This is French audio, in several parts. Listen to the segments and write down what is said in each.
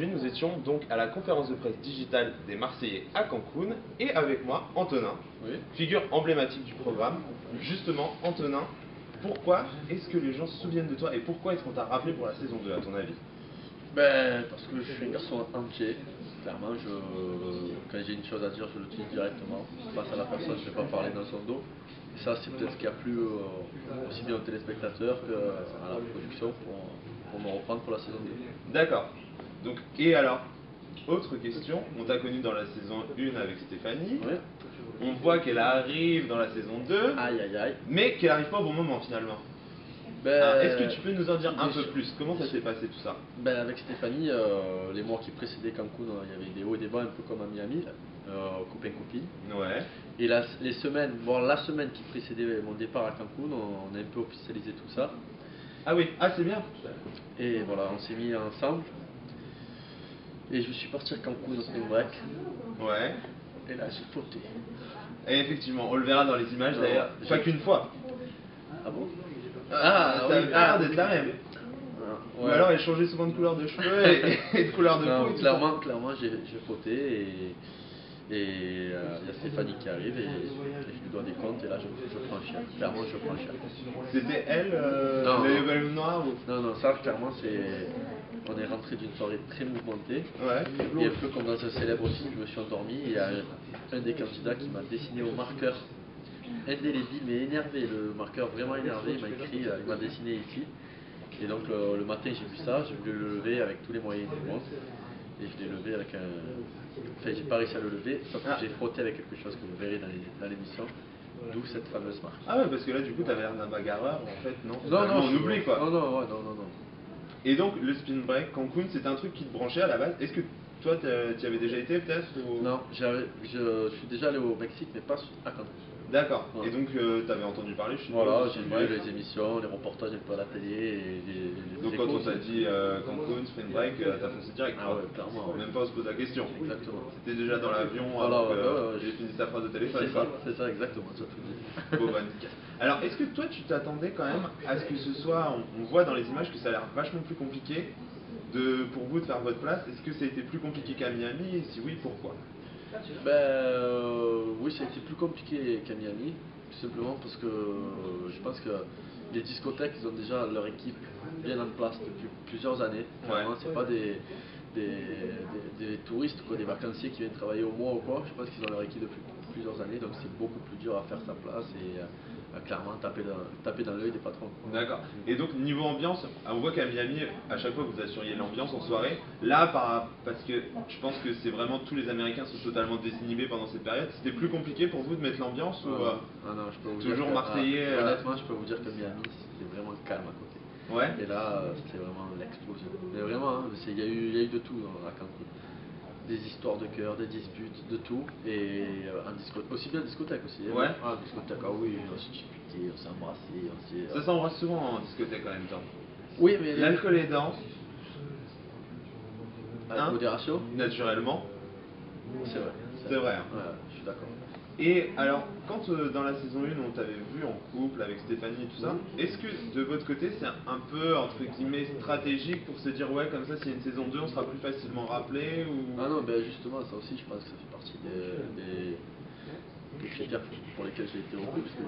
aujourd'hui, nous étions donc à la conférence de presse digitale des Marseillais à Cancun et avec moi, Antonin, Oui. figure emblématique du programme. Justement, Antonin, pourquoi est-ce que les gens se souviennent de toi et pourquoi est-ce qu'on t'a rappelé pour la saison 2 à ton avis? Ben, parce que je suis un garçon entier. Clairement, quand j'ai une chose à dire, je le dis directement. Face à la personne, je ne vais pas parler dans son dos. Et ça, c'est peut-être ce qui a plu aussi bien aux téléspectateurs qu'à la production pour me reprendre pour la saison 2. D'accord. Donc, et alors, autre question, on t'a connu dans la saison 1 avec Stéphanie. Oui. On voit qu'elle arrive dans la saison 2, Aïe aïe aïe. mais qu'elle arrive pas au bon moment finalement. Ben, Alors, est-ce que tu peux nous en dire un déjà- peu plus? Comment ça s'est passé tout ça? Ben, avec Stéphanie, les mois qui précédaient Cancun, il y avait des hauts et des bas, un peu comme à Miami, copain-copine. Ouais. Et les semaines, la semaine qui précédait mon départ à Cancun, on a un peu officialisé tout ça. Ah oui, ah c'est bien. Et voilà, on s'est mis ensemble. Et je suis parti à Cancun au spring break. Ouais. Et là, j'ai fauté. Et effectivement, on le verra dans les images Non, d'ailleurs, pas j'ai- qu'une fois. Ah bon? Ça avait l'air d'être la même. Ou Ouais. alors elle changeait souvent de couleur de cheveux et de couleur de Non, peau et tout ça. clairement j'ai fauté et il y a Stéphanie qui arrive et je lui dois des comptes et là je prends cher. Clairement je prends cher. C'était elle, Non, les non. ballons noirs ou... Non, ça clairement on est rentré d'une soirée très mouvementée. Ouais. Et un peu comme dans un célèbre film, je me suis endormi et il y a un des candidats qui m'a dessiné au marqueur indélébile mais énervé, le marqueur vraiment énervé, il m'a écrit, il m'a dessiné ici. Et donc le matin j'ai vu ça, j'ai voulu le lever avec tous les moyens du monde. Et je l'ai levé avec un... Enfin j'ai pas réussi à le lever, sauf que j'ai frotté avec quelque chose que vous verrez dans l'émission. D'où cette fameuse marque. Ah ouais, parce que là du coup t'avais l'air d'un bagarreur en fait, non? Non, On oublie quoi. Non. Et donc le spin break Cancun, c'était un truc qui te branchait à la base. Est-ce que toi tu y avais déjà été peut-être ou... Non, je suis déjà allé au Mexique mais pas à Cancun. D'accord. Voilà. Et donc t'avais entendu parler, je suis Voilà, j'ai vu les émissions, les reportages un peu à la télé et Donc quand on t'a dit Cancun, spring break, t'as foncé direct. Ah quoi. ouais, clairement. Même pas on se pose la question. Exactement. C'était déjà dans l'avion Voilà, alors que ouais, j'ai fini sa phrase de téléphone. C'est quoi. ça, c'est ça exactement, tu as tout dit. Bon, bah, nickel. Alors, est-ce que toi, tu t'attendais quand même à ce que ce soit, on voit dans les images que ça a l'air vachement plus compliqué pour vous de faire votre place. Est-ce que ça a été plus compliqué qu'à Miami? Et si oui, pourquoi? Oui, ça a été plus compliqué qu'à Miami, tout simplement parce que je pense que les discothèques, ils ont déjà leur équipe bien en place depuis plusieurs années. Clairement, c'est pas des touristes, quoi, des vacanciers qui viennent travailler au mois ou quoi. Je pense qu'ils ont leur équipe depuis plusieurs années, donc c'est beaucoup plus dur à faire sa place et clairement taper dans l'œil des patrons. D'accord. Et donc, niveau ambiance, on voit qu'à Miami, à chaque fois, vous assuriez l'ambiance en soirée. Là, parce que je pense que c'est vraiment tous les Américains sont totalement désinhibés pendant cette période. C'était plus compliqué pour vous de mettre l'ambiance ou Non, je peux vous toujours dire que, marseillais honnêtement, je peux vous dire que Miami, c'était vraiment calme à côté. Ouais. Et là, c'était vraiment l'explosion. Mais vraiment, hein, il y a eu de tout à Cancun. Des histoires de cœur, des disputes, de tout. Et aussi bien en discothèque aussi. Hein. Ouais. Ah, en discothèque, ah oui, on s'est disputé, on s'est embrassé, Ça s'embrasse souvent en discothèque en même temps. Oui, mais L'alcool aidant, avec modération, naturellement. c'est vrai. C'est vrai. Hein. Ouais, je suis d'accord. Et alors, quand dans la saison 1 on t'avait vu en couple avec Stéphanie et tout ça, est-ce que de votre côté c'est un peu entre guillemets stratégique pour se dire ouais comme ça s'il y a une saison 2 on sera plus facilement rappelé ou... Ah non, ben justement ça aussi je pense que ça fait partie des critères pour lesquels j'ai été repris parce que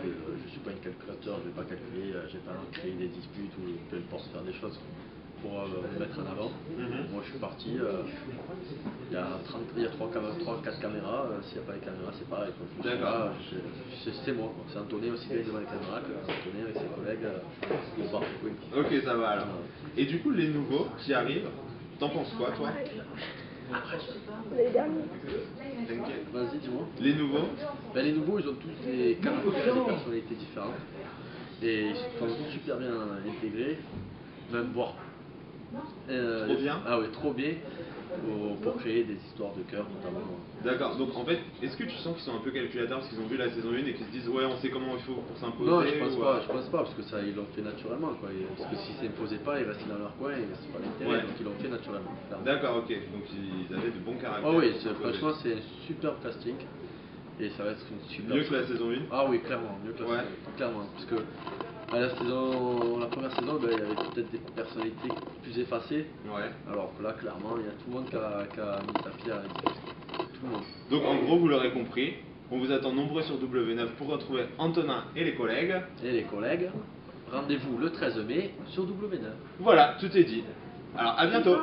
je suis pas un calculateur, je vais pas calculer, j'ai pas créé des disputes ou peu importe faire des choses pour me mettre en avant. Moi je suis parti, il y a 3-4 caméras, s'il n'y a pas les caméras c'est pareil. D'accord. C'est moi, c'est Anthony aussi qui est devant les caméras, Anthony avec ses collègues au bar. Oui. Ok ça va alors. Et du coup les nouveaux qui arrivent, t'en penses quoi toi? Les derniers. T'inquiète. Vas-y dis-moi. Les nouveaux? Ben, les nouveaux ils ont tous des caractères, des personnalités différentes et ils sont super bien intégrés, même voire Trop bien. Ah oui, trop bien pour créer des histoires de cœur notamment. D'accord, donc en fait, est-ce que tu sens qu'ils sont un peu calculateurs parce qu'ils ont vu la saison 1 et qu'ils se disent ouais on sait comment il faut pour s'imposer? Non, je pense pas, parce que ça ils l'ont fait naturellement quoi. Parce que s'ils s'imposaient pas, ils restaient dans leur coin et c'est pas l'intérêt, donc ils l'ont fait naturellement. D'accord, ok, donc ils avaient de bons caractères. Ah oui, franchement c'est un super casting et ça va être une super. Mieux que la saison 1? Ah oui, clairement, mieux que la saison 1, clairement, parce que La première saison, ben, il y avait peut-être des personnalités plus effacées. Ouais. Alors que là, clairement, il y a tout le monde qui a mis sa pierre à l'édifice. Tout le monde. Donc en gros, vous l'aurez compris, on vous attend nombreux sur W9 pour retrouver Antonin et les collègues. Et les collègues, rendez-vous le 13 mai sur W9. Voilà, tout est dit. Alors à bientôt.